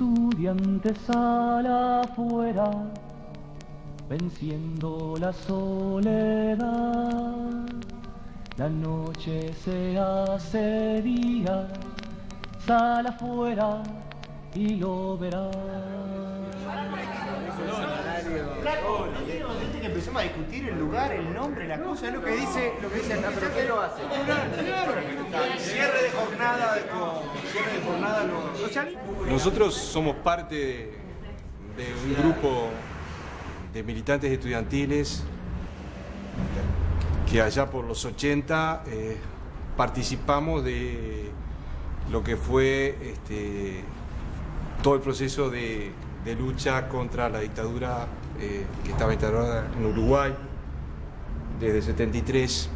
Estudiantes a la afuera, venciendo la soledad. La noche se hace día, sal afuera y lo verás. Desde que empezamos a discutir el lugar, el nombre, la cosa, es lo que dice acá, pero ¿qué lo hace? Cierre de jornada, Nosotros somos parte de un grupo de militantes estudiantiles que allá por los 80 participamos de lo que fue todo el proceso de lucha contra la dictadura que estaba instalada en Uruguay desde el 73.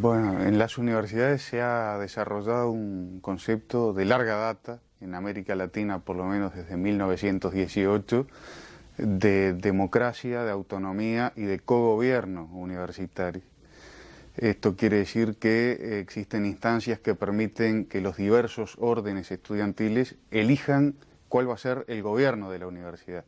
Bueno, en las universidades se ha desarrollado un concepto de larga data, en América Latina por lo menos desde 1918, de democracia, de autonomía y de cogobierno universitario. Esto quiere decir que existen instancias que permiten que los diversos órdenes estudiantiles elijan cuál va a ser el gobierno de la universidad.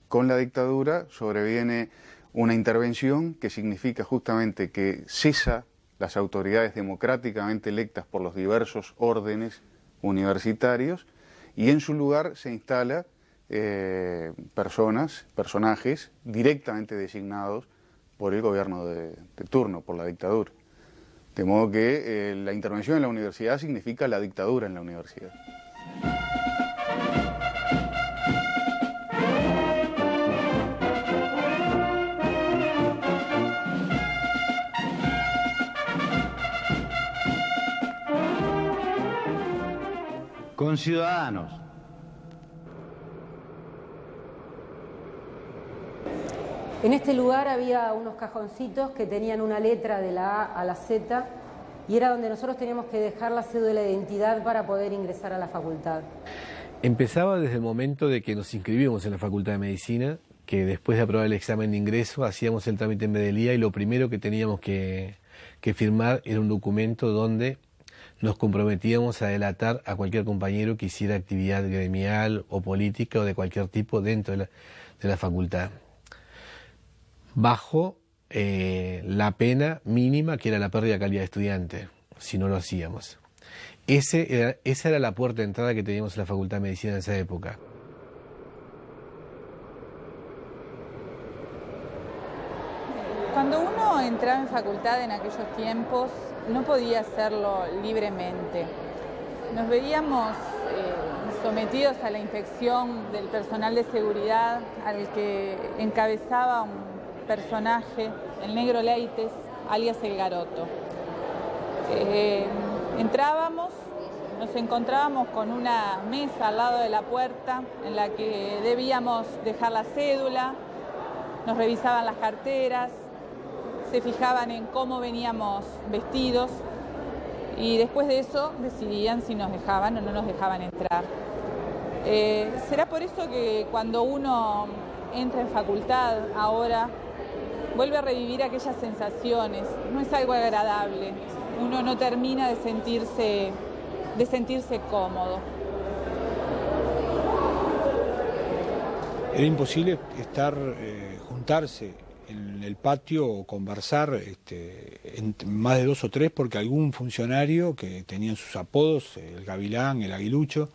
Con la dictadura sobreviene una intervención que significa justamente que cesa las autoridades democráticamente electas por los diversos órdenes universitarios y en su lugar se instala personajes directamente designados por el gobierno de turno, por la dictadura. De modo que la intervención en la universidad significa la dictadura en la universidad. Conciudadanos. En este lugar había unos cajoncitos que tenían una letra de la A a la Z y era donde nosotros teníamos que dejar la cédula de identidad para poder ingresar a la facultad. Empezaba desde el momento de que nos inscribimos en la Facultad de Medicina, que después de aprobar el examen de ingreso hacíamos el trámite en Medelía y lo primero que teníamos que firmar era un documento donde nos comprometíamos a delatar a cualquier compañero que hiciera actividad gremial o política o de cualquier tipo dentro de la facultad, bajo la pena mínima que era la pérdida de calidad de estudiante, si no lo hacíamos. Esa era la puerta de entrada que teníamos en la Facultad de Medicina en esa época. Cuando uno entraba en facultad en aquellos tiempos, no podía hacerlo libremente. Nos veíamos sometidos a la inspección del personal de seguridad, al que encabezaba un personaje, el Negro Leites, alias El Garoto. Entrábamos, nos encontrábamos con una mesa al lado de la puerta en la que debíamos dejar la cédula, nos revisaban las carteras, se fijaban en cómo veníamos vestidos y después de eso decidían si nos dejaban o no nos dejaban entrar. Será por eso que cuando uno entra en facultad ahora vuelve a revivir aquellas sensaciones, no es algo agradable, uno no termina de sentirse cómodo. Era imposible juntarse en el patio o conversar en más de 2 o 3 porque algún funcionario que tenían sus apodos, el Gavilán, el Aguilucho,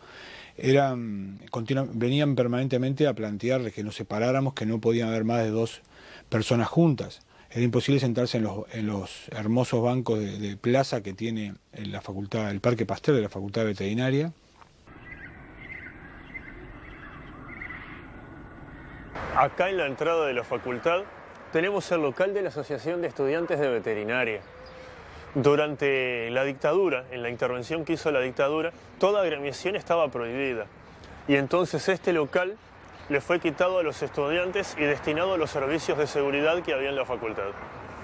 venían permanentemente a plantearles que nos separáramos, que no podían haber más de 2 personas juntas. Era imposible sentarse en los hermosos bancos de plaza que tiene en la facultad, el Parque Pasteur de la Facultad de Veterinaria. Acá en la entrada de la facultad tenemos el local de la Asociación de Estudiantes de Veterinaria. Durante la dictadura, en la intervención que hizo la dictadura, toda agremiación estaba prohibida. Y entonces este local le fue quitado a los estudiantes y destinado a los servicios de seguridad que había en la facultad.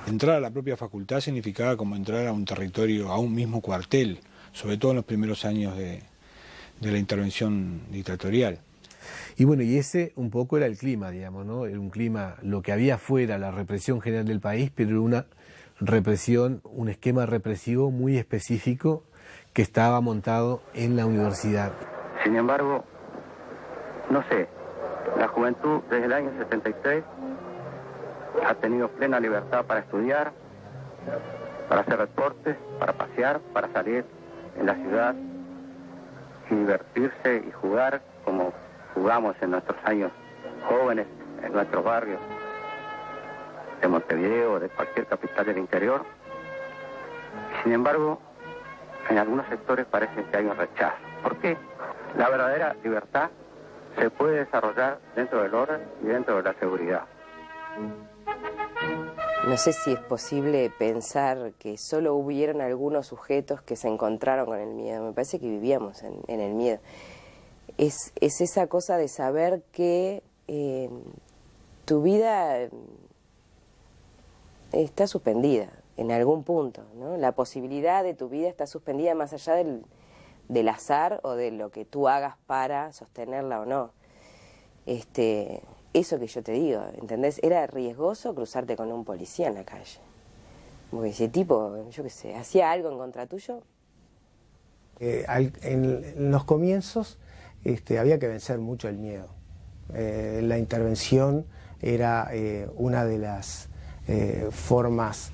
Entrar a la propia facultad significaba como entrar a un territorio, a un mismo cuartel, sobre todo en los primeros años de la intervención dictatorial. Y bueno, y ese un poco era el clima, digamos, ¿no? Era un clima, lo que había fuera, la represión general del país, pero era una represión, un esquema represivo muy específico que estaba montado en la universidad. Sin embargo, no sé, la juventud desde el año 73 ha tenido plena libertad para estudiar, para hacer deportes, para pasear, para salir en la ciudad y divertirse y jugar como jugamos en nuestros años jóvenes, en nuestros barrios de Montevideo o de cualquier capital del interior. Sin embargo, en algunos sectores parece que hay un rechazo. ¿Por qué? La verdadera libertad se puede desarrollar dentro del orden y dentro de la seguridad. No sé si es posible pensar que solo hubieron algunos sujetos que se encontraron con el miedo. Me parece que vivíamos en el miedo. Es esa cosa de saber que tu vida está suspendida en algún punto, ¿no? La posibilidad de tu vida está suspendida más allá del azar o de lo que tú hagas para sostenerla o no. Eso que yo te digo, ¿entendés? Era riesgoso cruzarte con un policía en la calle. Porque ese tipo, yo qué sé, hacía algo en contra tuyo. En los comienzos había que vencer mucho el miedo. La intervención era una de las formas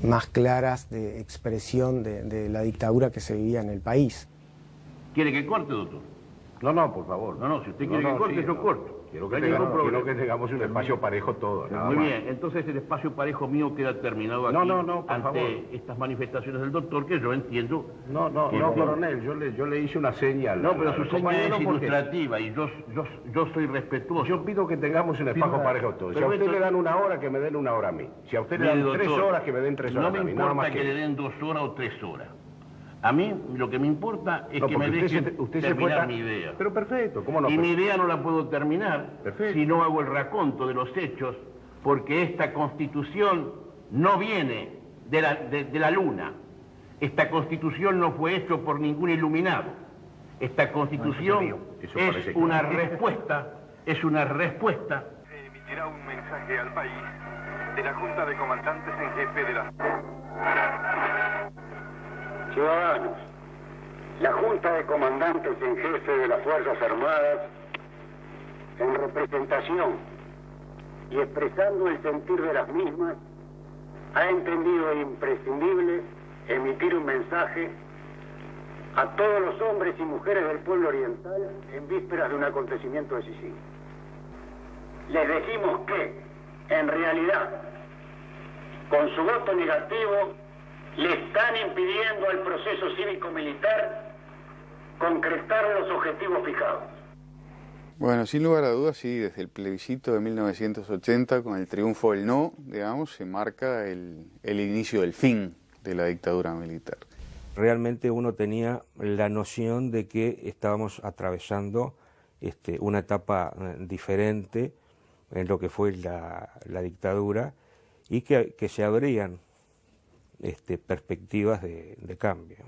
más claras de expresión de la dictadura que se vivía en el país. ¿Quiere que corte, doctor? No, por favor. No, si usted quiere que corte, yo corto. Quiero que tengamos un espacio parejo todos. Muy bien, entonces el espacio parejo mío queda terminado aquí por favor. Estas manifestaciones del doctor, que yo entiendo... No, coronel, yo le hice una señal. No, pero su señal es ilustrativa y yo soy respetuoso. Yo pido que tengamos un espacio parejo todos. Si a usted le dan 1 hora, que me den 1 hora a mí. Si a usted le dan 3 horas, que me den 3 horas a mí. No me importa que le den 2 horas o 3 horas. A mí lo que me importa es que me dejen terminar mi idea. Pero perfecto, ¿cómo no? Y mi idea no la puedo terminar si no hago el raconto de los hechos, porque esta Constitución no viene de la luna. Esta Constitución no fue hecha por ningún iluminado. Esta Constitución es una respuesta. Se emitirá un mensaje al país de la Junta de Comandantes en Jefe de la... Ciudadanos, la Junta de Comandantes en Jefe de las Fuerzas Armadas, en representación y expresando el sentir de las mismas, ha entendido imprescindible emitir un mensaje a todos los hombres y mujeres del pueblo oriental en vísperas de un acontecimiento decisivo. Les decimos que, en realidad, con su voto negativo, le están impidiendo al proceso cívico-militar concretar los objetivos fijados. Bueno, sin lugar a dudas, sí, desde el plebiscito de 1980, con el triunfo del no, digamos, se marca el inicio del fin de la dictadura militar. Realmente uno tenía la noción de que estábamos atravesando una etapa diferente en lo que fue la dictadura y que se abrían perspectivas de cambio.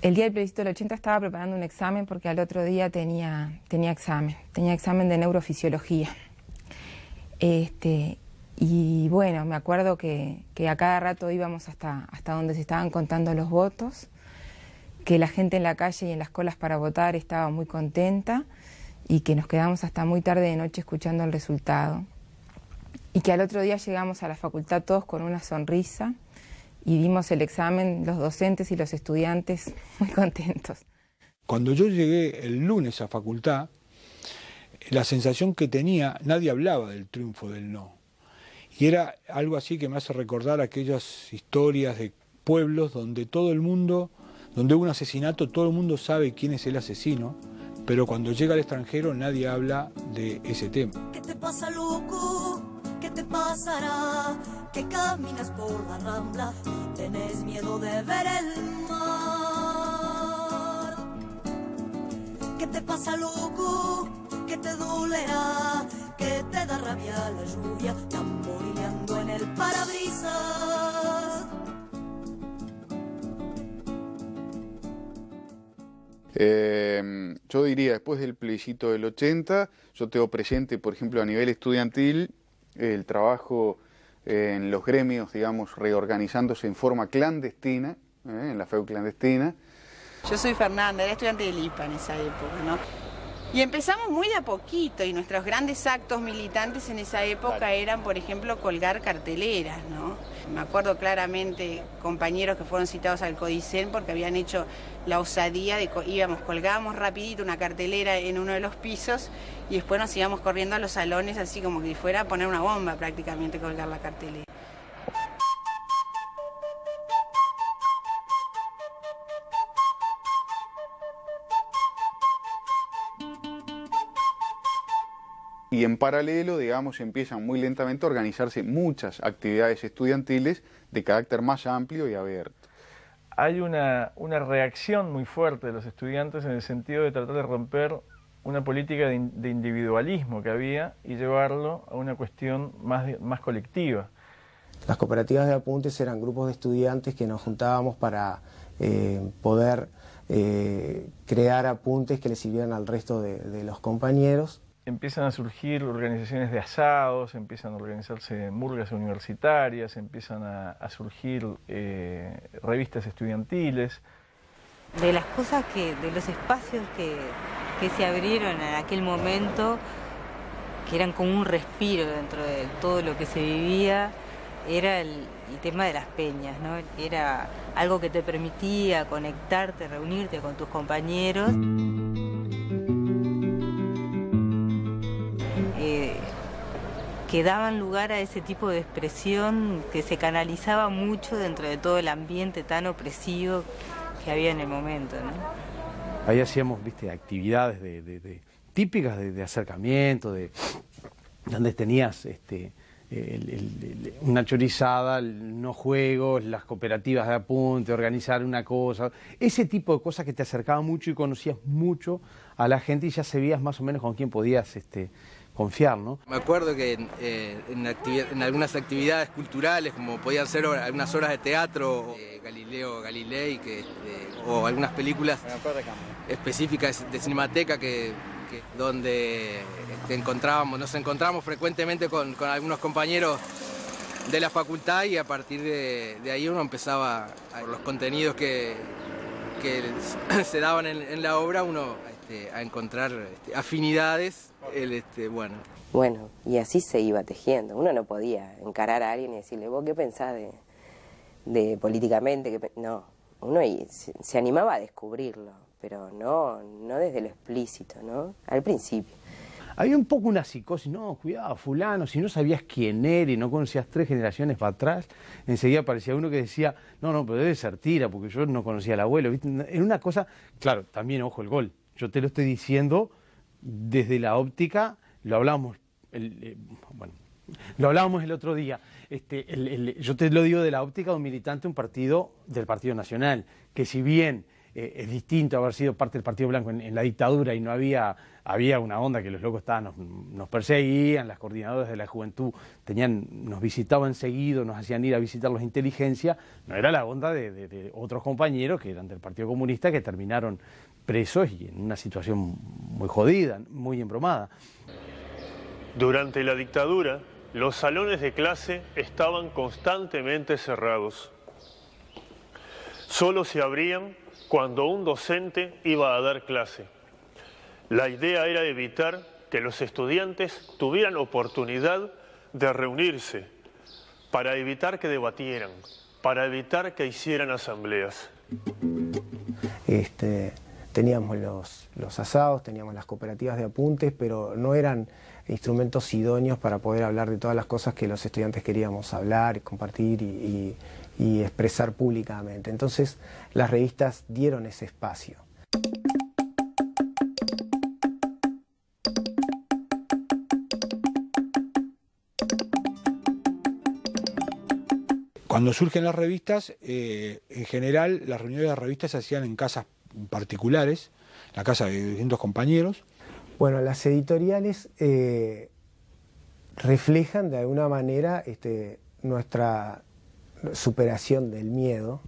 El día del plebiscito del 80 estaba preparando un examen porque al otro día tenía examen de neurofisiología. Y bueno, me acuerdo que a cada rato íbamos hasta donde se estaban contando los votos, que la gente en la calle y en las colas para votar estaba muy contenta y que nos quedamos hasta muy tarde de noche escuchando el resultado. Y que al otro día llegamos a la facultad todos con una sonrisa y dimos el examen, los docentes y los estudiantes muy contentos. Cuando yo llegué el lunes a facultad, la sensación que tenía, nadie hablaba del triunfo del no. Y era algo así que me hace recordar aquellas historias de pueblos donde todo el mundo, donde hubo un asesinato, todo el mundo sabe quién es el asesino, pero cuando llega al extranjero nadie habla de ese tema. ¿Qué te pasa, loco? ¿Qué te pasará? Que caminas por la rambla y tenés miedo de ver el mar. ¿Qué te pasa, loco? ¿Qué te dolerá? ¿Qué te da rabia la lluvia tamborileando en el parabrisas? Yo diría, después del plebiscito del 80, yo tengo presente, por ejemplo, a nivel estudiantil, el trabajo en los gremios, digamos, reorganizándose en forma clandestina, en la FEU clandestina. Yo soy Fernanda, era estudiante del IPA en esa época, ¿no? Y empezamos muy de a poquito, y nuestros grandes actos militantes en esa época eran, por ejemplo, colgar carteleras, ¿no? Me acuerdo claramente compañeros que fueron citados al Codicen porque habían hecho la osadía de colgábamos rapidito una cartelera en uno de los pisos y después nos íbamos corriendo a los salones así como que fuera a poner una bomba prácticamente colgar la cartelera. Y en paralelo, digamos, empiezan muy lentamente a organizarse muchas actividades estudiantiles de carácter más amplio y abierto. Hay una reacción muy fuerte de los estudiantes en el sentido de tratar de romper una política de individualismo que había y llevarlo a una cuestión más colectiva. Las cooperativas de apuntes eran grupos de estudiantes que nos juntábamos para poder crear apuntes que le sirvieran al resto de los compañeros. Empiezan a surgir organizaciones de asados, empiezan a organizarse murgas universitarias, empiezan a surgir revistas estudiantiles. De las cosas de los espacios que se abrieron en aquel momento, que eran como un respiro dentro de todo lo que se vivía, era el tema de las peñas, ¿no? Era algo que te permitía conectarte, reunirte con tus compañeros. Que daban lugar a ese tipo de expresión que se canalizaba mucho dentro de todo el ambiente tan opresivo que había en el momento, ¿no? Ahí hacíamos, actividades típicas de acercamiento, donde tenías una chorizada, no juegos, las cooperativas de apunte, organizar una cosa, ese tipo de cosas que te acercaban mucho y conocías mucho a la gente y ya sabías más o menos con quién podías confiar, ¿no? Me acuerdo que en algunas actividades culturales, como podían ser algunas obras de teatro, Galileo Galilei, o algunas películas específicas de Cinemateca donde nos encontramos frecuentemente con algunos compañeros de la facultad y a partir de ahí uno empezaba, por los contenidos que se daban en la obra, uno a encontrar afinidades. Bueno, y así se iba tejiendo. Uno no podía encarar a alguien y decirle, ¿vos qué pensás de políticamente? No, uno se animaba a descubrirlo, pero no desde lo explícito, ¿no? Al principio. Había un poco una psicosis, no, cuidado, fulano, si no sabías quién era y no conocías 3 generaciones para atrás, enseguida aparecía uno que decía, no, pero debe ser tira, porque yo no conocía al abuelo, ¿viste? Era una cosa, claro, también, ojo, el gol. Yo te lo estoy diciendo desde la óptica, lo hablábamos el otro día, yo te lo digo de la óptica de un militante de un partido, del Partido Nacional, que si bien es distinto haber sido parte del Partido Blanco en la dictadura y no había una onda que los locos nos perseguían, las coordinadoras de la juventud nos visitaban seguido, nos hacían ir a visitarlos de inteligencia, no era la onda de otros compañeros que eran del Partido Comunista que terminaron presos y en una situación muy jodida, muy embromada. Durante la dictadura, los salones de clase estaban constantemente cerrados. Solo se abrían cuando un docente iba a dar clase. La idea era evitar que los estudiantes tuvieran oportunidad de reunirse, para evitar que debatieran, para evitar que hicieran asambleas. teníamos los asados, teníamos las cooperativas de apuntes, pero no eran instrumentos idóneos para poder hablar de todas las cosas que los estudiantes queríamos hablar, compartir y expresar públicamente. Entonces las revistas dieron ese espacio. Cuando surgen las revistas, en general las reuniones de las revistas se hacían en casas particulares, la casa de distintos compañeros. Bueno, las editoriales reflejan de alguna manera nuestra superación del miedo,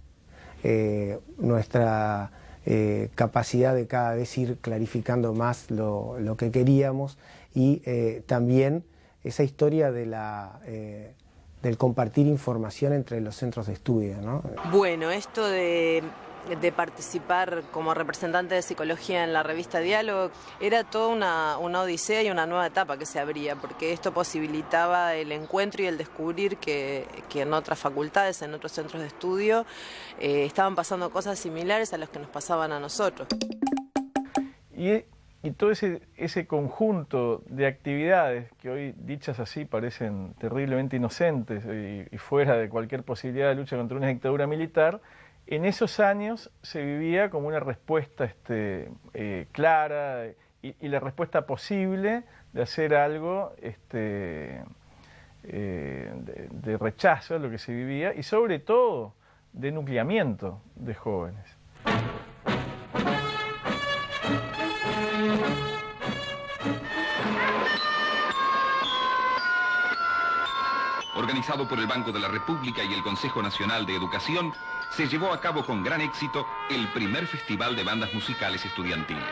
nuestra capacidad de cada vez ir clarificando más lo que queríamos y también esa historia de del compartir información entre los centros de estudio, ¿no? Bueno, esto de participar como representante de psicología en la revista Diálogo era toda una odisea y una nueva etapa que se abría, porque esto posibilitaba el encuentro y el descubrir que en otras facultades, en otros centros de estudio, estaban pasando cosas similares a las que nos pasaban a nosotros. Y todo ese conjunto de actividades que hoy, dichas así, parecen terriblemente inocentes y fuera de cualquier posibilidad de lucha contra una dictadura militar, en esos años se vivía como una respuesta clara y la respuesta posible de hacer algo de rechazo a lo que se vivía y sobre todo de nucleamiento de jóvenes. Organizado por el Banco de la República y el Consejo Nacional de Educación, se llevó a cabo con gran éxito el primer Festival de Bandas Musicales Estudiantiles.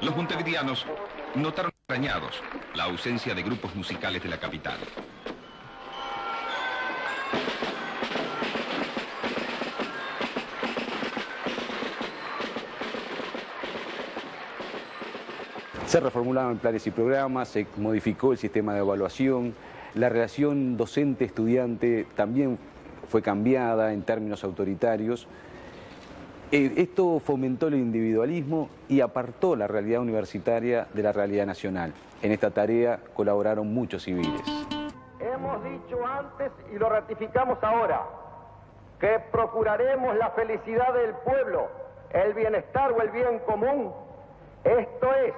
Los montevideanos notaron extrañados la ausencia de grupos musicales de la capital. Se reformularon planes y programas, se modificó el sistema de evaluación, la relación docente-estudiante también fue cambiada en términos autoritarios. Esto fomentó el individualismo y apartó la realidad universitaria de la realidad nacional. En esta tarea colaboraron muchos civiles. Hemos dicho antes y lo ratificamos ahora, que procuraremos la felicidad del pueblo, el bienestar o el bien común. Esto es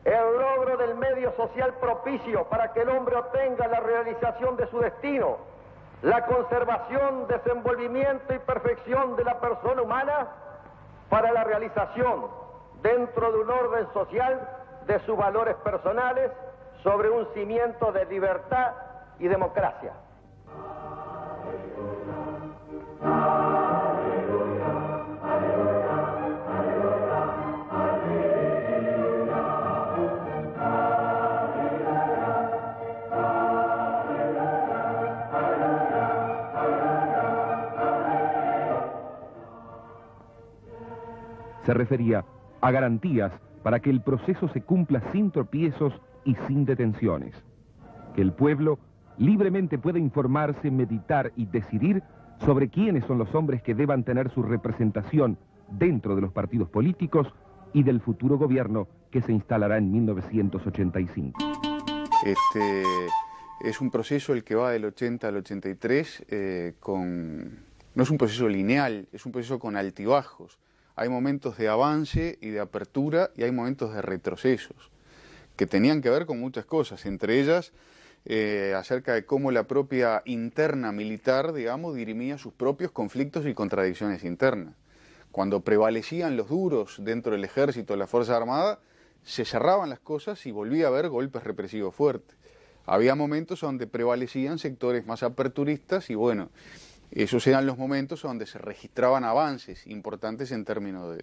el logro del medio social propicio para que el hombre obtenga la realización de su destino, la conservación, desenvolvimiento y perfección de la persona humana para la realización, dentro de un orden social, de sus valores personales sobre un cimiento de libertad y democracia. Se refería a garantías para que el proceso se cumpla sin tropiezos y sin detenciones. Que el pueblo libremente pueda informarse, meditar y decidir sobre quiénes son los hombres que deban tener su representación dentro de los partidos políticos y del futuro gobierno que se instalará en 1985. Es un proceso el que va del 80 al 83 no es un proceso lineal, es un proceso con altibajos. Hay momentos de avance y de apertura y hay momentos de retrocesos que tenían que ver con muchas cosas, entre ellas acerca de cómo la propia interna militar, digamos, dirimía sus propios conflictos y contradicciones internas. Cuando prevalecían los duros dentro del ejército, de la Fuerza Armada, se cerraban las cosas y volvía a haber golpes represivos fuertes. Había momentos donde prevalecían sectores más aperturistas y bueno, esos eran los momentos donde se registraban avances importantes en términos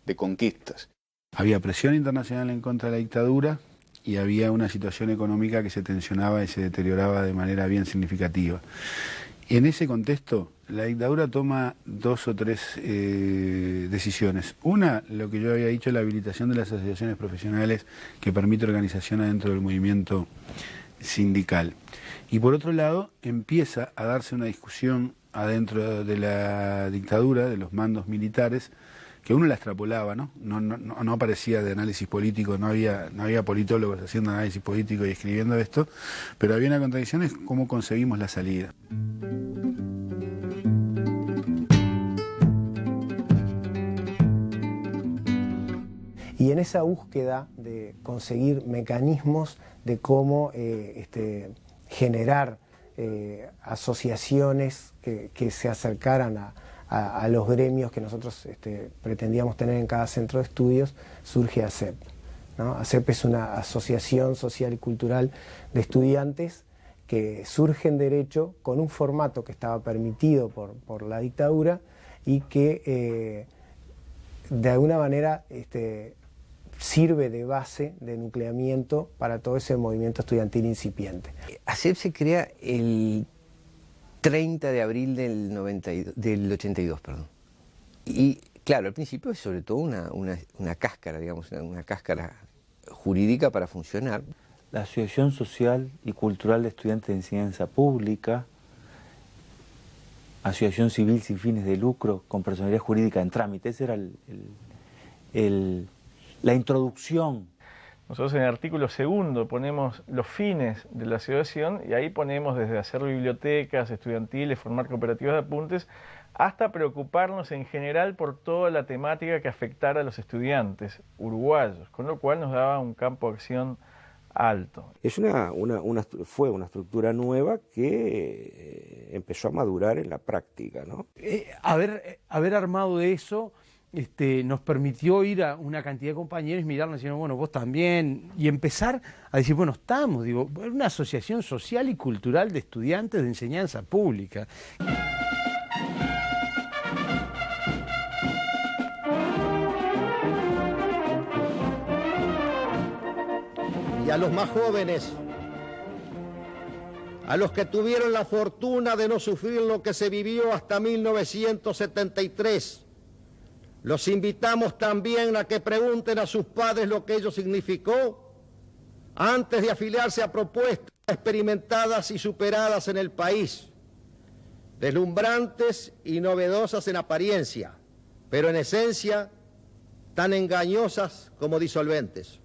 de conquistas. Había presión internacional en contra de la dictadura y había una situación económica que se tensionaba y se deterioraba de manera bien significativa. En ese contexto, la dictadura toma 2 o 3 decisiones. Una, lo que yo había dicho, la habilitación de las asociaciones profesionales que permite organización adentro del movimiento sindical. Y por otro lado, empieza a darse una discusión adentro de la dictadura, de los mandos militares, que uno la extrapolaba, ¿no? No aparecía de análisis político, no había politólogos haciendo análisis político y escribiendo esto, pero había una contradicción, es cómo conseguimos la salida. Y en esa búsqueda de conseguir mecanismos de cómo generar asociaciones que se acercaran a los gremios que nosotros pretendíamos tener en cada centro de estudios, surge ACEP, ¿no? ACEP es una asociación social y cultural de estudiantes que surge en Derecho con un formato que estaba permitido por la dictadura y que de alguna manera sirve de base, de nucleamiento para todo ese movimiento estudiantil incipiente. ACEP se crea el 30 de abril del 82, perdón. Y claro, al principio es sobre todo una cáscara, digamos, una cáscara jurídica para funcionar. La Asociación Social y Cultural de Estudiantes de Enseñanza Pública, asociación civil sin fines de lucro con personalidad jurídica en trámite. Esa era la introducción. Nosotros en el artículo 2 ponemos los fines de la asociación y ahí ponemos desde hacer bibliotecas estudiantiles, formar cooperativas de apuntes, hasta preocuparnos en general por toda la temática que afectara a los estudiantes uruguayos, con lo cual nos daba un campo de acción alto. Es fue una estructura nueva que empezó a madurar en la práctica, ¿no? Haber armado eso nos permitió ir a una cantidad de compañeros y mirarnos y decir, bueno, vos también, y empezar a decir, bueno, una asociación social y cultural de estudiantes de enseñanza pública. Y a los más jóvenes, a los que tuvieron la fortuna de no sufrir lo que se vivió hasta 1973, los invitamos también a que pregunten a sus padres lo que ello significó antes de afiliarse a propuestas experimentadas y superadas en el país, deslumbrantes y novedosas en apariencia, pero en esencia tan engañosas como disolventes.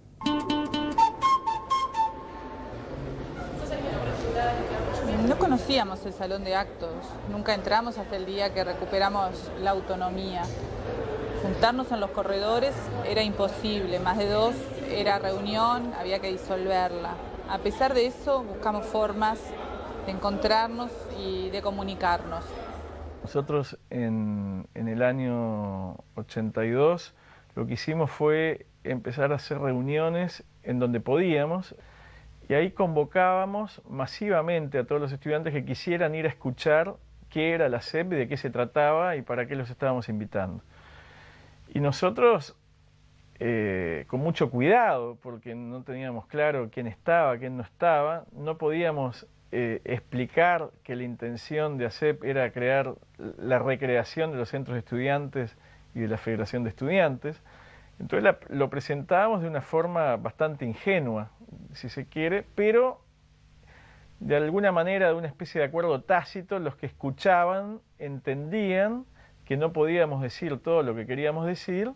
No conocíamos el salón de actos, nunca entramos hasta el día que recuperamos la autonomía. Juntarnos en los corredores era imposible, más de 2 era reunión, había que disolverla. A pesar de eso, buscamos formas de encontrarnos y de comunicarnos. Nosotros en el año 82 lo que hicimos fue empezar a hacer reuniones en donde podíamos y ahí convocábamos masivamente a todos los estudiantes que quisieran ir a escuchar qué era la ACEP y de qué se trataba y para qué los estábamos invitando. Y nosotros, con mucho cuidado, porque no teníamos claro quién estaba, quién no estaba, no podíamos explicar que la intención de ACEP era crear la recreación de los centros de estudiantes y de la Federación de Estudiantes. Entonces lo presentábamos de una forma bastante ingenua, si se quiere, pero de alguna manera, de una especie de acuerdo tácito, los que escuchaban entendían que no podíamos decir todo lo que queríamos decir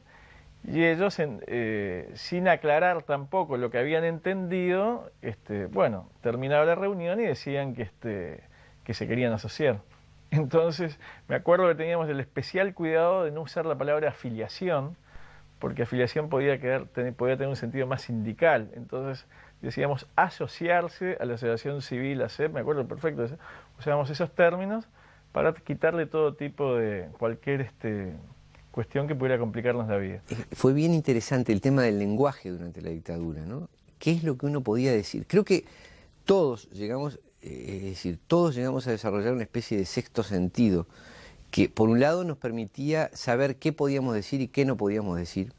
y ellos, sin aclarar tampoco lo que habían entendido, terminaba la reunión y decían que se querían asociar. Entonces, me acuerdo que teníamos el especial cuidado de no usar la palabra afiliación, porque afiliación podía tener un sentido más sindical. Entonces, decíamos asociarse a la asociación civil ACEP, me acuerdo perfecto, usábamos esos términos para quitarle todo tipo de cualquier cuestión que pudiera complicarnos la vida. Fue bien interesante el tema del lenguaje durante la dictadura, ¿no? ¿Qué es lo que uno podía decir? Creo que todos llegamos a desarrollar una especie de sexto sentido, que por un lado nos permitía saber qué podíamos decir y qué no podíamos decir,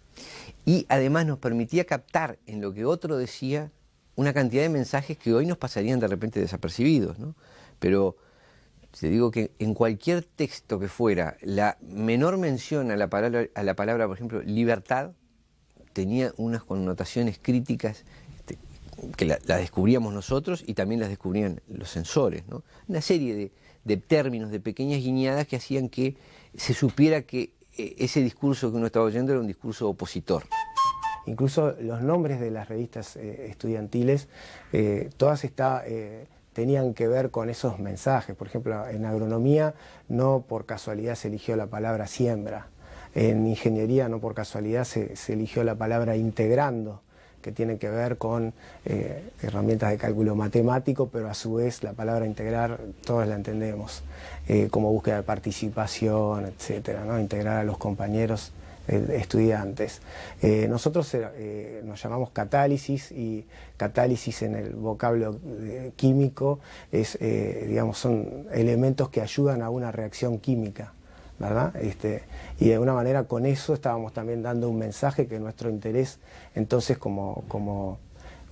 y además nos permitía captar en lo que otro decía una cantidad de mensajes que hoy nos pasarían de repente desapercibidos, ¿no? Pero Te digo que en cualquier texto que fuera, la menor mención a la palabra, por ejemplo, libertad, tenía unas connotaciones críticas que la descubríamos nosotros y también las descubrían los censores, ¿no? Una serie de términos, de pequeñas guiñadas que hacían que se supiera que ese discurso que uno estaba oyendo era un discurso opositor. Incluso los nombres de las revistas estudiantiles, todas tenían que ver con esos mensajes. Por ejemplo, en agronomía no por casualidad se eligió la palabra siembra. En ingeniería no por casualidad se eligió la palabra integrando, que tiene que ver con herramientas de cálculo matemático, pero a su vez la palabra integrar todos la entendemos como búsqueda de participación, etcétera, ¿no? Integrar a los compañeros estudiantes. Nosotros nos llamamos catálisis, y catálisis en el vocablo químico es, digamos, son elementos que ayudan a una reacción química, ¿verdad? Y de alguna manera con eso estábamos también dando un mensaje que nuestro interés entonces como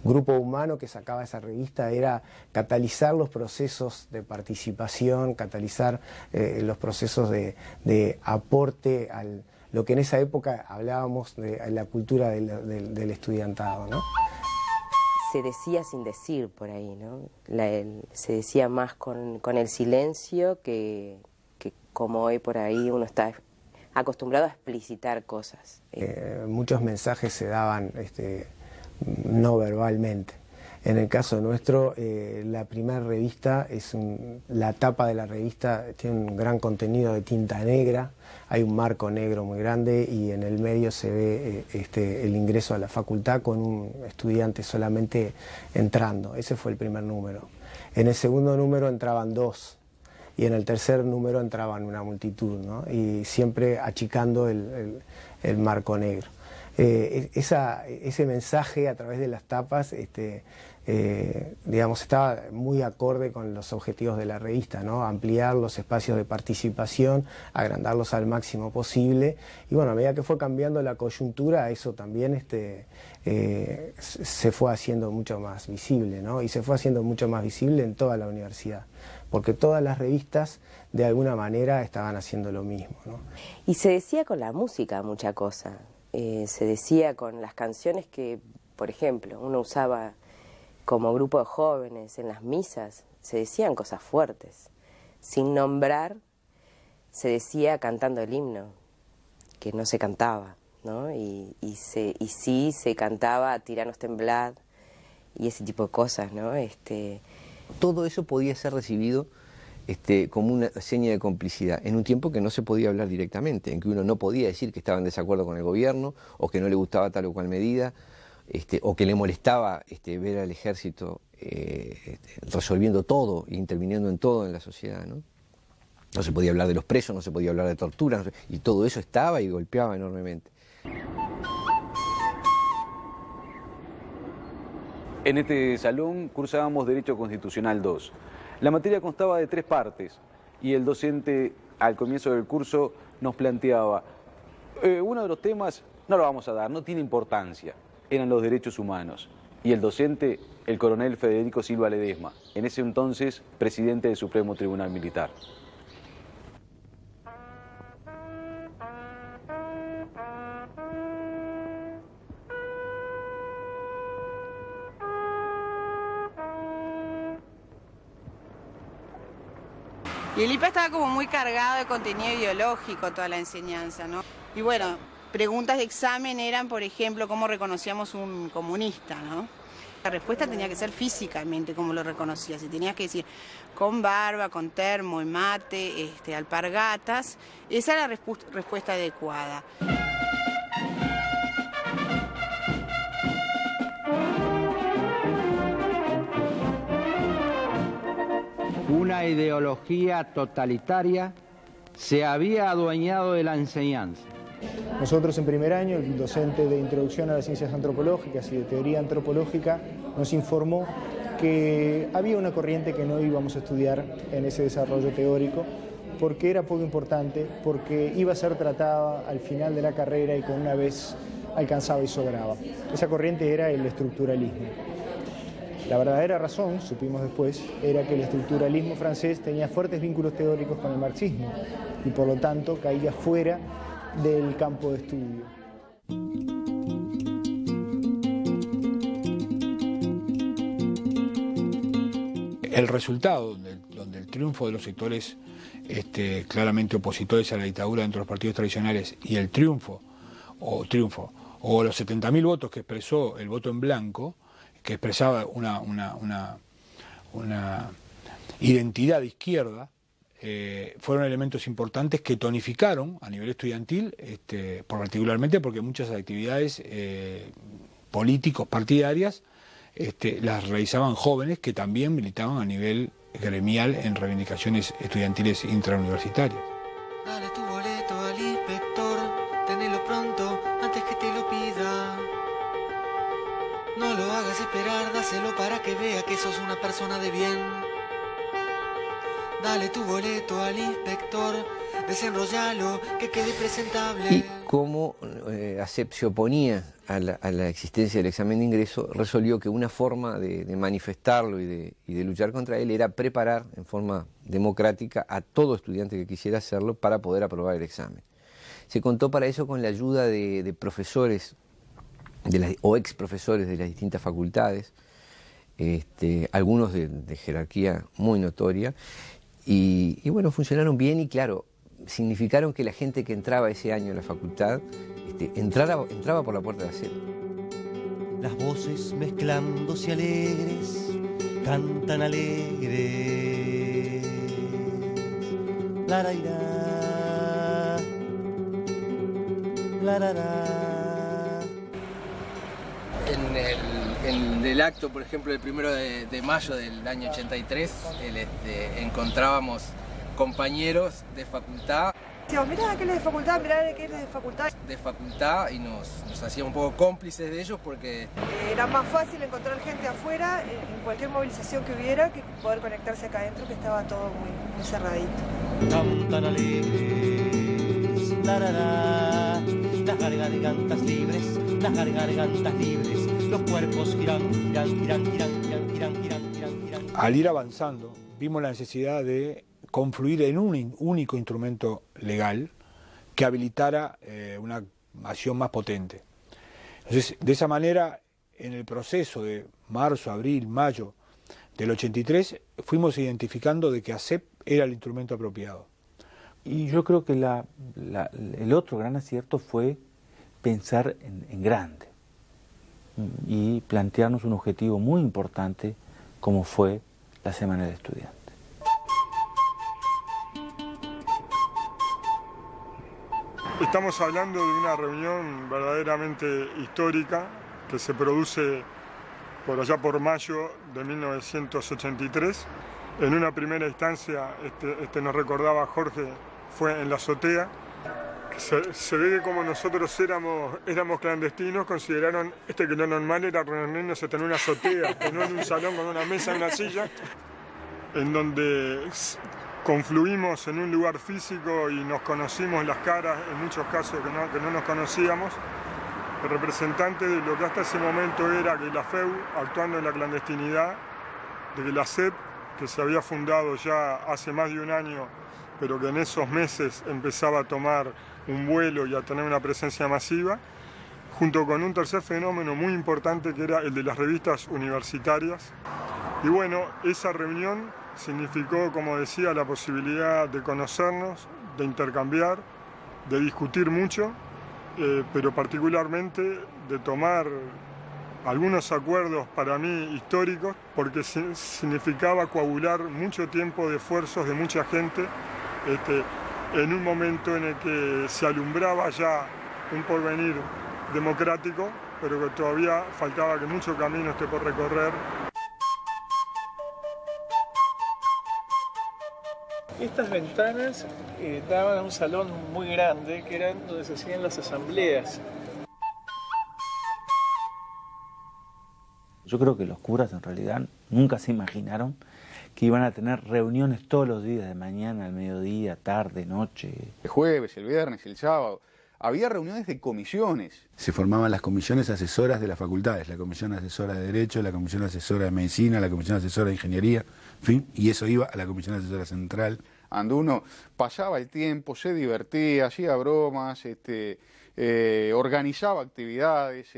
grupo humano que sacaba esa revista era catalizar los procesos de participación, catalizar los procesos de aporte al lo que en esa época hablábamos de la cultura del estudiantado, ¿no? Se decía sin decir por ahí, ¿no? Se decía más con el silencio que como hoy por ahí uno está acostumbrado a explicitar cosas. Muchos mensajes se daban no verbalmente. En el caso nuestro, la primera revista, la tapa de la revista tiene un gran contenido de tinta negra, hay un marco negro muy grande y en el medio se ve el ingreso a la facultad con un estudiante solamente entrando. Ese fue el primer número. En el segundo número entraban 2 y en el tercer número entraban una multitud, ¿no? Y siempre achicando el marco negro. Ese mensaje a través de las tapas, digamos, estaba muy acorde con los objetivos de la revista, ¿no? Ampliar los espacios de participación, agrandarlos al máximo posible, y bueno, a medida que fue cambiando la coyuntura, eso también se fue haciendo mucho más visible, ¿no? Y se fue haciendo mucho más visible en toda la universidad, porque todas las revistas de alguna manera estaban haciendo lo mismo, ¿no? Y se decía con la música mucha cosa. Se decía con las canciones que, por ejemplo, uno usaba como grupo de jóvenes en las misas, se decían cosas fuertes. Sin nombrar, se decía cantando el himno, que no se cantaba, ¿no? Y sí se cantaba Tiranos temblad y ese tipo de cosas, ¿no? Todo eso podía ser recibido como una seña de complicidad, en un tiempo que no se podía hablar directamente, en que uno no podía decir que estaba en desacuerdo con el gobierno, o que no le gustaba tal o cual medida, o que le molestaba ver al ejército resolviendo todo, interviniendo en todo en la sociedad, ¿no? No se podía hablar de los presos, no se podía hablar de tortura, y todo eso estaba y golpeaba enormemente. En este salón cursábamos Derecho Constitucional 2. La materia constaba de 3 partes y el docente al comienzo del curso nos planteaba uno de los temas no lo vamos a dar, no tiene importancia, eran los derechos humanos. Y el docente, el coronel Federico Silva Ledesma, en ese entonces presidente del Supremo Tribunal Militar. Y el IPA estaba como muy cargado de contenido ideológico, toda la enseñanza, ¿no? Y bueno, preguntas de examen eran, por ejemplo, cómo reconocíamos un comunista, ¿no? La respuesta tenía que ser físicamente, como lo reconocías. Y tenías que decir con barba, con termo, y mate, alpargatas. Esa era la respuesta adecuada. Una ideología totalitaria se había adueñado de la enseñanza. Nosotros en primer año, el docente de Introducción a las Ciencias Antropológicas y de Teoría Antropológica nos informó que había una corriente que no íbamos a estudiar en ese desarrollo teórico porque era poco importante, porque iba a ser tratada al final de la carrera y con una vez alcanzaba y sobraba. Esa corriente era el estructuralismo. La verdadera razón, supimos después, era que el estructuralismo francés tenía fuertes vínculos teóricos con el marxismo y por lo tanto caía fuera del campo de estudio. El resultado, donde el triunfo de los sectores claramente opositores a la dictadura dentro de los partidos tradicionales y el triunfo o los 70.000 votos que expresó el voto en blanco, que expresaba una identidad de izquierda, fueron elementos importantes que tonificaron a nivel estudiantil, particularmente porque muchas actividades políticos partidarias las realizaban jóvenes que también militaban a nivel gremial en reivindicaciones estudiantiles intrauniversitarias. Dale tu boleto al inspector, tenelo pronto antes que te lo pida. No lo hagas esperar, dáselo para que vea que sos una persona de bien. Dale tu boleto al inspector, desenrollalo, que quede presentable. Y como ACEP se oponía a la existencia del examen de ingreso, resolvió que una forma de manifestarlo y de luchar contra él era preparar en forma democrática a todo estudiante que quisiera hacerlo para poder aprobar el examen. Se contó para eso con la ayuda de profesores o ex profesores de las distintas facultades, algunos de jerarquía muy notoria, y bueno, funcionaron bien y claro, significaron que la gente que entraba ese año a la facultad entraba por la puerta de ACEP. Las voces mezclándose alegres, cantan alegres. La la ira, la la la. En el acto, por ejemplo, el 1 de mayo del año 83, encontrábamos compañeros de facultad. Decíamos, mirá aquel es de facultad, mirá aquel es de facultad. De facultad y nos hacíamos un poco cómplices de ellos porque... Era más fácil encontrar gente afuera en cualquier movilización que hubiera que poder conectarse acá adentro, que estaba todo muy cerradito. Cantan alegres, la la la, las gargantas libres, las gargantas libres, los cuerpos giran. Al ir avanzando, vimos la necesidad de confluir en un único instrumento legal que habilitara una acción más potente. Entonces, de esa manera, en el proceso de marzo, abril, mayo del 83, fuimos identificando de que ACEP era el instrumento apropiado. Y yo creo que el otro gran acierto fue pensar en grande y plantearnos un objetivo muy importante como fue la Semana del Estudiante. Estamos hablando de una reunión verdaderamente histórica que se produce por allá por mayo de 1983. En una primera instancia, nos recordaba Jorge, fue en la azotea. Se ve que como nosotros éramos clandestinos, consideraron que lo normal era reunirnos en una azotea, no en un salón con una mesa y una silla, en donde confluimos en un lugar físico y nos conocimos las caras, en muchos casos que no nos conocíamos. El representante de lo que hasta ese momento era que la FEU, actuando en la clandestinidad, de que la ACEP, que se había fundado ya hace más de un año, pero que en esos meses empezaba a tomar un vuelo y a tener una presencia masiva, junto con un tercer fenómeno muy importante que era el de las revistas universitarias. Y bueno, esa reunión significó, como decía, la posibilidad de conocernos, de intercambiar, de discutir mucho, pero particularmente de tomar algunos acuerdos para mí históricos, porque significaba coagular mucho tiempo de esfuerzos de mucha gente en un momento en el que se alumbraba ya un porvenir democrático, pero que todavía faltaba que mucho camino esté por recorrer. Estas ventanas daban a un salón muy grande que era donde se hacían las asambleas. Yo creo que los curas en realidad nunca se imaginaron que iban a tener reuniones todos los días, de mañana, al mediodía, tarde, noche. El jueves, el viernes, el sábado, había reuniones de comisiones. Se formaban las comisiones asesoras de las facultades, la comisión asesora de Derecho, la comisión asesora de Medicina, la comisión asesora de Ingeniería, en fin, y eso iba a la comisión asesora central. Cuando uno pasaba el tiempo, se divertía, hacía bromas, organizaba actividades,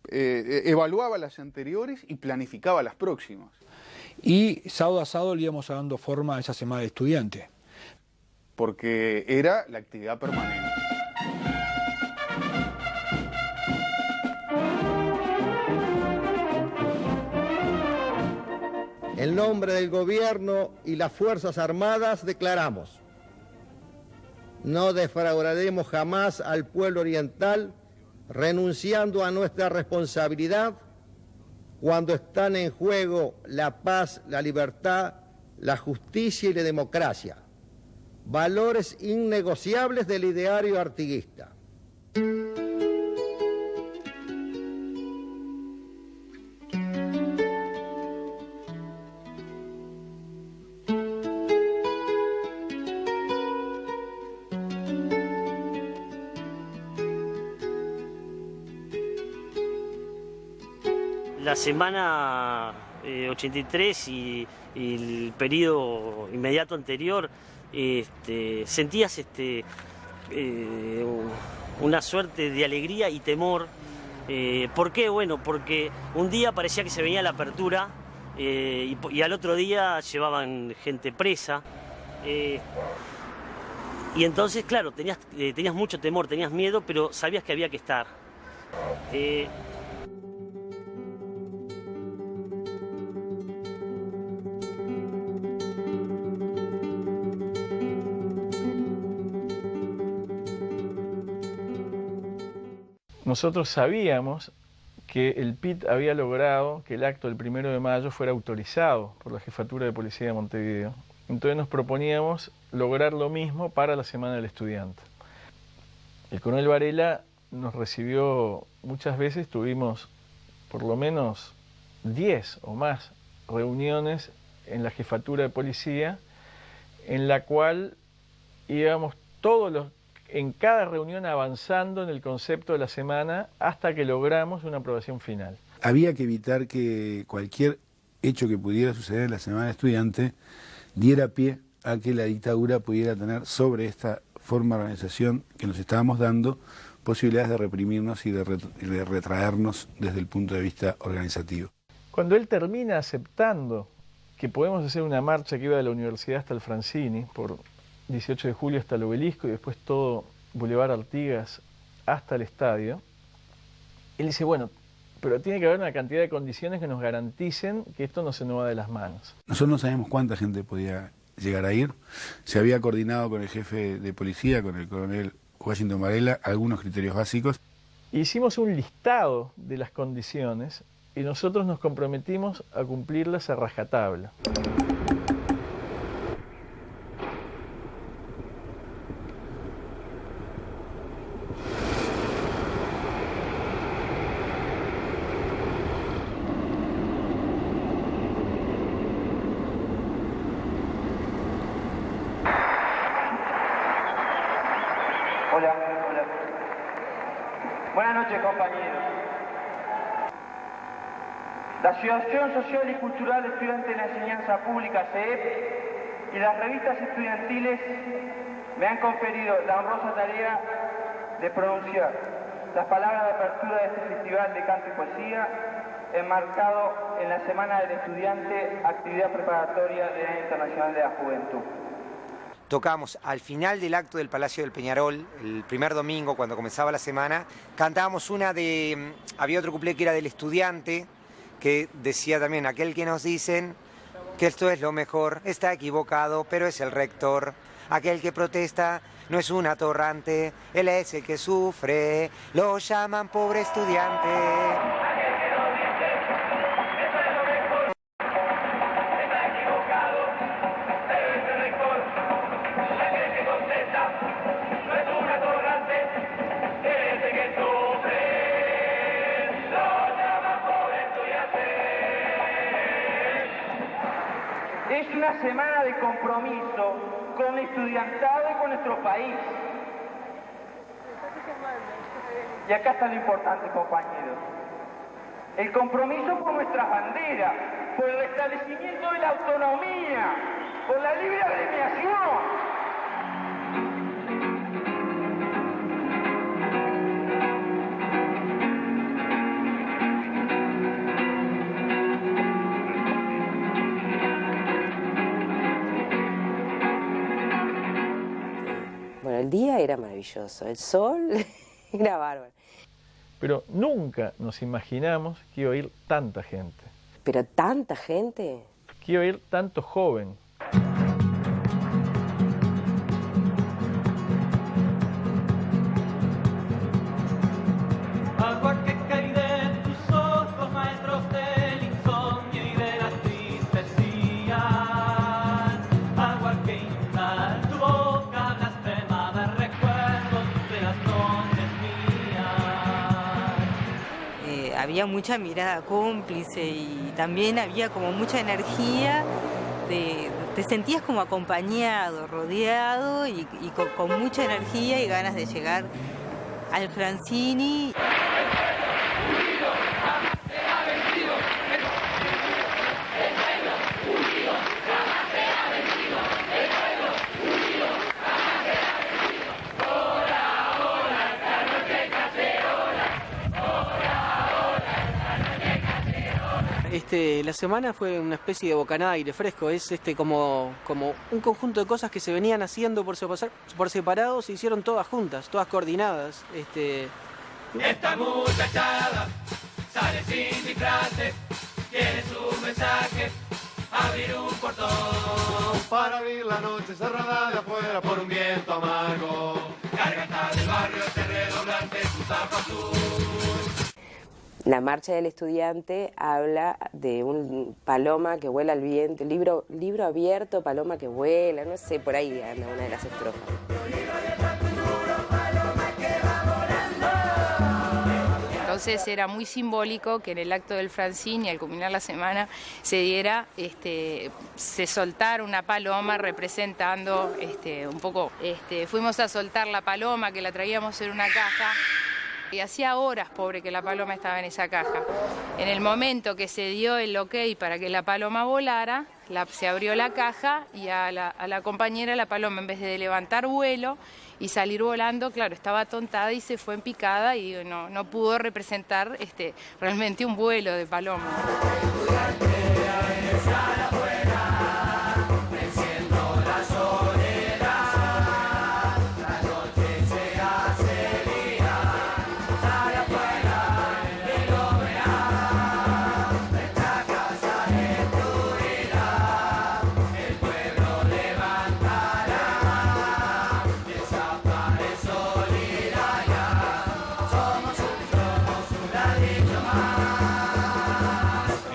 evaluaba las anteriores y planificaba las próximas. Y sábado a sábado le íbamos dando forma a esa semana de estudiante. Porque era la actividad permanente. En nombre del Gobierno y las Fuerzas Armadas declaramos: no defraudaremos jamás al pueblo oriental, renunciando a nuestra responsabilidad cuando están en juego la paz, la libertad, la justicia y la democracia, valores innegociables del ideario artiguista. La semana 83 y el periodo inmediato anterior, sentías una suerte de alegría y temor. ¿Por qué? Bueno, porque un día parecía que se venía la apertura y al otro día llevaban gente presa. Y entonces, claro, tenías mucho temor, tenías miedo, pero sabías que había que estar. Nosotros sabíamos que el PIT había logrado que el acto del 1 de mayo fuera autorizado por la Jefatura de Policía de Montevideo. Entonces nos proponíamos lograr lo mismo para la Semana del Estudiante. El coronel Varela nos recibió muchas veces, tuvimos por lo menos 10 o más reuniones en la Jefatura de Policía, en la cual íbamos en cada reunión avanzando en el concepto de la semana hasta que logramos una aprobación final. Había que evitar que cualquier hecho que pudiera suceder en la Semana Estudiante diera pie a que la dictadura pudiera tener sobre esta forma de organización que nos estábamos dando posibilidades de reprimirnos y de retraernos desde el punto de vista organizativo. Cuando él termina aceptando que podemos hacer una marcha que iba de la universidad hasta el Francini, por 18 de julio hasta el Obelisco y después todo Boulevard Artigas hasta el estadio, él dice, bueno, pero tiene que haber una cantidad de condiciones que nos garanticen que esto no se nos va de las manos. Nosotros no sabemos cuánta gente podía llegar a ir. Se había coordinado con el jefe de policía, con el coronel Washington Varela, algunos criterios básicos. Hicimos un listado de las condiciones y nosotros nos comprometimos a cumplirlas a rajatabla. Buenas noches, compañeros. La Asociación Social y Cultural Estudiante de la Enseñanza Pública, CEEP, y las revistas estudiantiles me han conferido la honrosa tarea de pronunciar las palabras de apertura de este Festival de Canto y Poesía, enmarcado en la Semana del Estudiante, actividad preparatoria del Año Internacional de la Juventud. Tocamos al final del acto del Palacio del Peñarol, el primer domingo cuando comenzaba la semana, cantábamos había otro cuplé que era del estudiante, que decía también, aquel que nos dicen que esto es lo mejor, está equivocado, pero es el rector. Aquel que protesta no es un atorrante, él es el que sufre, lo llaman pobre estudiante. Es una semana de compromiso con el estudiantado y con nuestro país. Y acá está lo importante, compañeros. El compromiso por nuestras banderas, por el restablecimiento de la autonomía, por la libre agremiación. Bueno, el día era maravilloso, el sol era bárbaro. Pero nunca nos imaginamos que iba a ir tanta gente. ¿Pero tanta gente? Que iba a ir tanto joven. Agua que cae de tus ojos, maestros del insomnio y de la tristeza. Agua que inunda tu boca, blasfema de recuerdos de las noches mías. Había mucha mirada cómplice y también había como mucha energía, te sentías como acompañado, rodeado y con mucha energía y ganas de llegar al Francini. La semana fue una especie de bocanada de aire fresco, es como un conjunto de cosas que se venían haciendo por separado, se hicieron todas juntas, todas coordinadas. Esta muchachada sale sin disfraces, tiene su mensaje, abrir un portón. Para abrir la noche cerrada de afuera por un viento amargo. Garganta del barrio, este redoblante, su tapa azul. La marcha del estudiante habla de un paloma que vuela al viento, libro abierto, paloma que vuela, no sé, por ahí anda una de las estrofas. Entonces era muy simbólico que en el acto del Francini, al culminar la semana, se diera, se soltara una paloma representando un poco, fuimos a soltar la paloma que la traíamos en una caja. Y hacía horas, pobre, que la paloma estaba en esa caja. En el momento que se dio el ok para que la paloma volara, se abrió la caja y a la compañera la paloma, en vez de levantar vuelo y salir volando, claro, estaba atontada y se fue en picada y no pudo representar realmente un vuelo de paloma.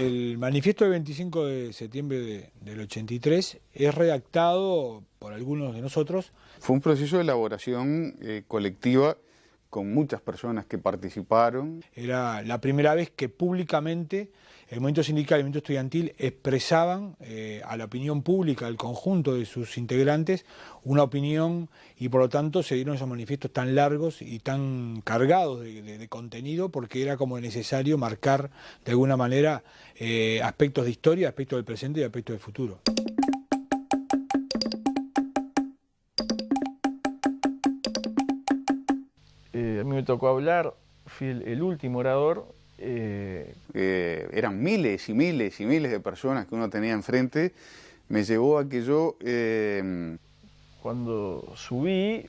El manifiesto del 25 de septiembre del 83 es redactado por algunos de nosotros. Fue un proceso de elaboración colectiva con muchas personas que participaron. Era la primera vez que públicamente el movimiento sindical y el movimiento estudiantil expresaban a la opinión pública, al conjunto de sus integrantes, una opinión, y por lo tanto se dieron esos manifiestos tan largos y tan cargados de contenido, porque era como necesario marcar de alguna manera aspectos de historia, aspectos del presente y aspectos del futuro. A mí me tocó hablar, fui el último orador. Eran miles y miles y miles de personas que uno tenía enfrente, me llevó a que yo... Cuando subí,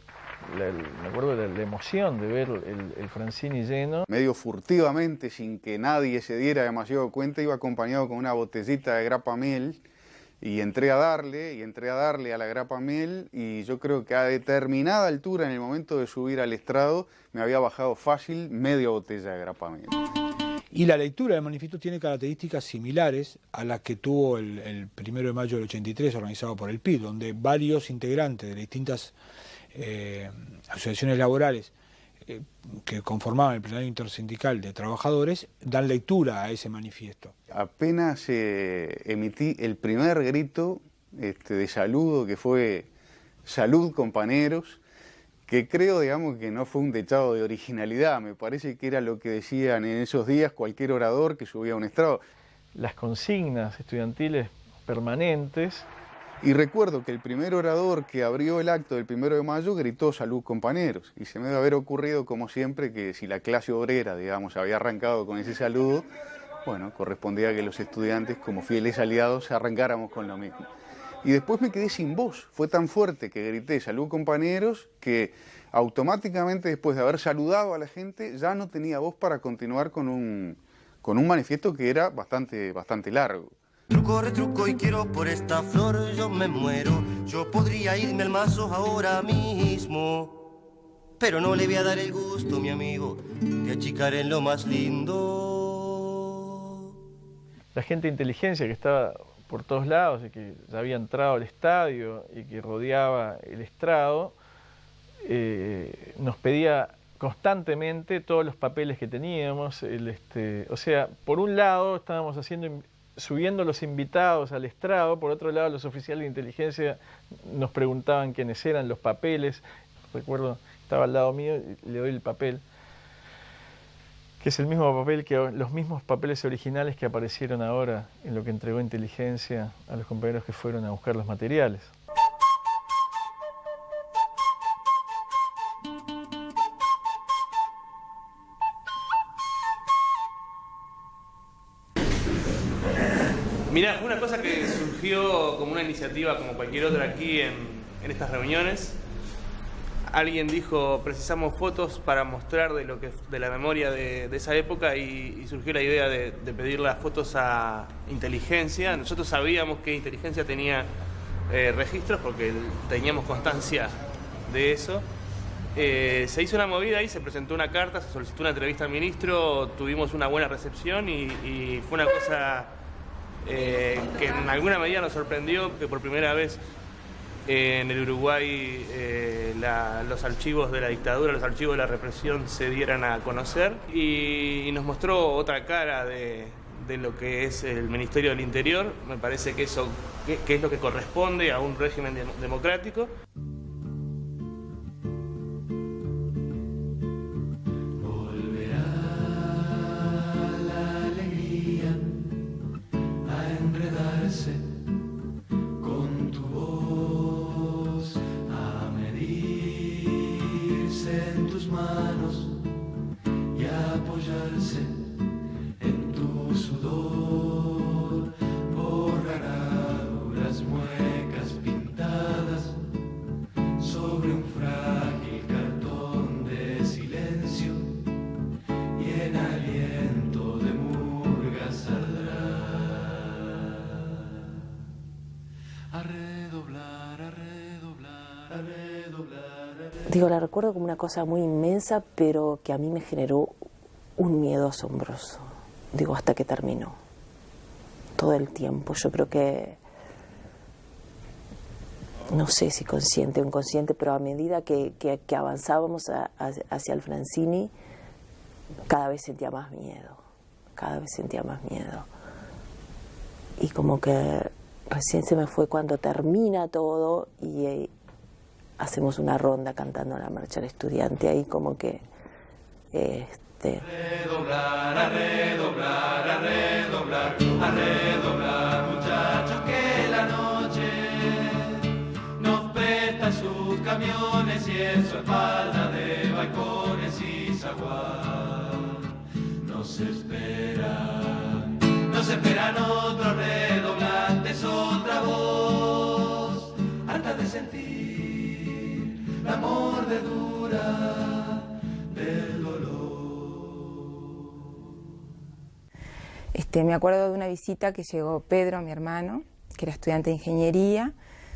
me acuerdo de la emoción de ver el Francini lleno. Medio furtivamente, sin que nadie se diera demasiado cuenta, iba acompañado con una botellita de grapa miel y entré a darle a la grapa miel, y yo creo que a determinada altura, en el momento de subir al estrado, me había bajado fácil media botella de grapa miel. Y la lectura del manifiesto tiene características similares a las que tuvo el 1 de mayo del 83, organizado por el PIB, donde varios integrantes de distintas asociaciones laborales que conformaban el plenario intersindical de trabajadores dan lectura a ese manifiesto. Apenas emití el primer grito de saludo, que fue "Salud, compañeros", que creo, digamos, que no fue un dechado de originalidad. Me parece que era lo que decían en esos días cualquier orador que subía a un estrado. Las consignas estudiantiles permanentes. Y recuerdo que el primer orador que abrió el acto del 1 de mayo gritó "Salud, compañeros", y se me debe haber ocurrido, como siempre, que si la clase obrera, digamos, había arrancado con ese saludo, bueno, correspondía que los estudiantes, como fieles aliados, arrancáramos con lo mismo. Y después me quedé sin voz. Fue tan fuerte que grité "Salud, compañeros", que automáticamente, después de haber saludado a la gente, ya no tenía voz para continuar con un manifiesto que era bastante largo. Truco, retruco y quiero por esta flor, yo me muero. Yo podría irme al mazo ahora mismo, pero no le voy a dar el gusto, mi amigo, de achicar en lo más lindo. La gente de inteligencia que estaba por todos lados y que ya había entrado al estadio y que rodeaba el estrado, nos pedía constantemente todos los papeles que teníamos. O sea, por un lado estábamos subiendo los invitados al estrado, por otro lado los oficiales de inteligencia nos preguntaban quiénes eran, los papeles. Recuerdo, estaba al lado mío y le doy el papel, que es el mismo papel los mismos papeles originales que aparecieron ahora en lo que entregó inteligencia a los compañeros que fueron a buscar los materiales. Mirá, fue una cosa que surgió como una iniciativa como cualquier otra aquí en estas reuniones. Alguien dijo, precisamos fotos para mostrar de la memoria de esa época, y surgió la idea de pedir las fotos a inteligencia. Nosotros sabíamos que inteligencia tenía registros porque teníamos constancia de eso. Se hizo una movida y se presentó una carta, se solicitó una entrevista al ministro, tuvimos una buena recepción y fue una cosa que en alguna medida nos sorprendió, que por primera vez en el Uruguay los archivos de la dictadura, los archivos de la represión se dieran a conocer, y nos mostró otra cara de lo que es el Ministerio del Interior. Me parece que eso que es lo que corresponde a un régimen democrático. Con tu voz, a medirse en tus manos y a apoyarse en tu sudor, borrar duras muecas pintadas sobre un frágil cartón de silencio, y en aliento de murga saldrá. A redoblar, a redoblar, a redoblar. Digo, la recuerdo como una cosa muy inmensa, pero que a mí me generó un miedo asombroso. Digo, hasta que terminó. Todo el tiempo. Yo creo que, no sé si consciente o inconsciente, pero a medida que avanzábamos hacia el Francini, cada vez sentía más miedo. Cada vez sentía más miedo. Y como que recién se me fue cuando termina todo y hacemos una ronda cantando la marcha del estudiante. Ahí como que Redoblar, a redoblar, a redoblar, a redoblar, muchachos, que la noche nos presta sus camiones y en su espalda de balcones y zaguán nos esperan otros redoblantes, otra voz, harta de sentir la mordedura del dolor. Me acuerdo de una visita que llegó Pedro, mi hermano, que era estudiante de ingeniería,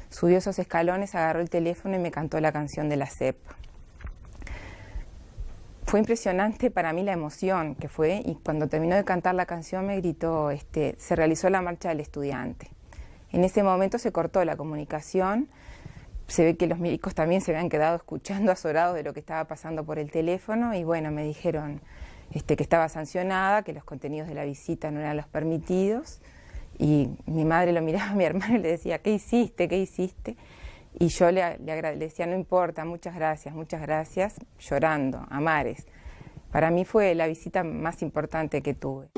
subió esos escalones, agarró el teléfono y me cantó la canción de la CEP. Fue impresionante para mí la emoción que fue, y cuando terminó de cantar la canción me gritó, se realizó la marcha del estudiante. En ese momento se cortó la comunicación, se ve que los milicos también se habían quedado escuchando azorados de lo que estaba pasando por el teléfono, y bueno, me dijeron que estaba sancionada, que los contenidos de la visita no eran los permitidos, y mi madre lo miraba a mi hermano y le decía, ¿qué hiciste? ¿Qué hiciste? Y yo le decía, no importa, muchas gracias, llorando, a mares. Para mí fue la visita más importante que tuve.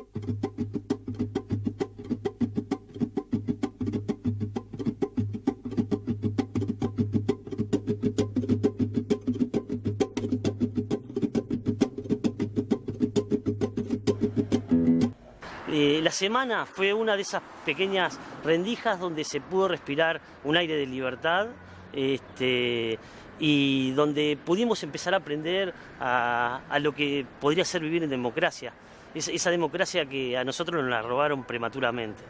La semana fue una de esas pequeñas rendijas donde se pudo respirar un aire de libertad y donde pudimos empezar a aprender a lo que podría ser vivir en democracia. Esa democracia que a nosotros nos la robaron prematuramente.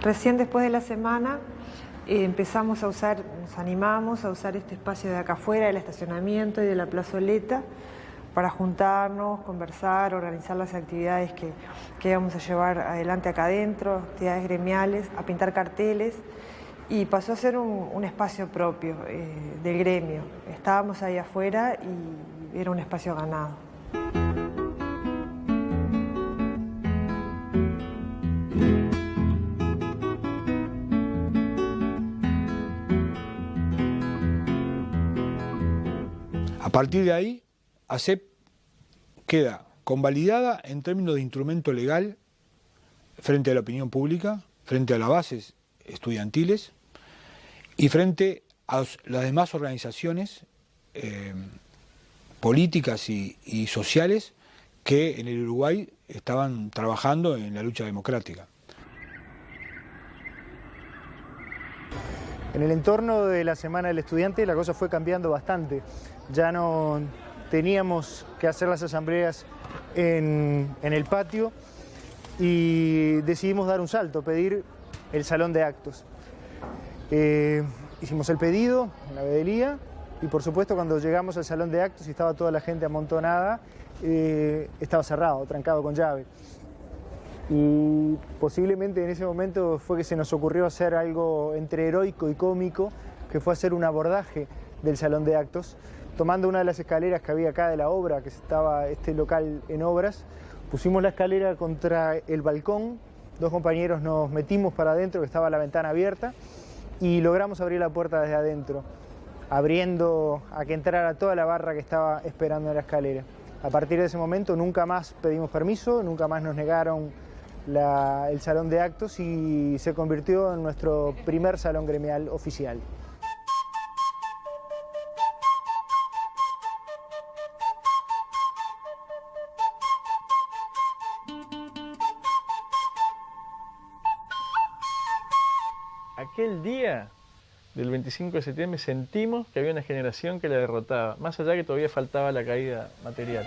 Recién después de la semana empezamos a usar, nos animamos a usar este espacio de acá afuera, del estacionamiento y de la plazoleta, para juntarnos, conversar, organizar las actividades que íbamos a llevar adelante acá adentro, actividades gremiales, a pintar carteles, y pasó a ser un espacio propio del gremio. Estábamos ahí afuera y era un espacio ganado. A partir de ahí, ACEP queda convalidada en términos de instrumento legal frente a la opinión pública, frente a las bases estudiantiles y frente a las demás organizaciones políticas y sociales que en el Uruguay estaban trabajando en la lucha democrática. En el entorno de la Semana del Estudiante la cosa fue cambiando bastante. Ya no teníamos que hacer las asambleas en el patio y decidimos dar un salto, pedir el salón de actos. Hicimos el pedido en la veeduría y por supuesto cuando llegamos al salón de actos y estaba toda la gente amontonada, estaba cerrado, trancado con llave. Y posiblemente en ese momento fue que se nos ocurrió hacer algo entre heroico y cómico, que fue hacer un abordaje del salón de actos, tomando una de las escaleras que había acá de la obra, que estaba este local en obras, pusimos la escalera contra el balcón, dos compañeros nos metimos para adentro, que estaba la ventana abierta, y logramos abrir la puerta desde adentro, abriendo a que entrara toda la barra que estaba esperando en la escalera. A partir de ese momento nunca más pedimos permiso, nunca más nos negaron el salón de actos y se convirtió en nuestro primer salón gremial oficial. Aquel día del 25 de septiembre sentimos que había una generación que la derrotaba, más allá que todavía faltaba la caída material.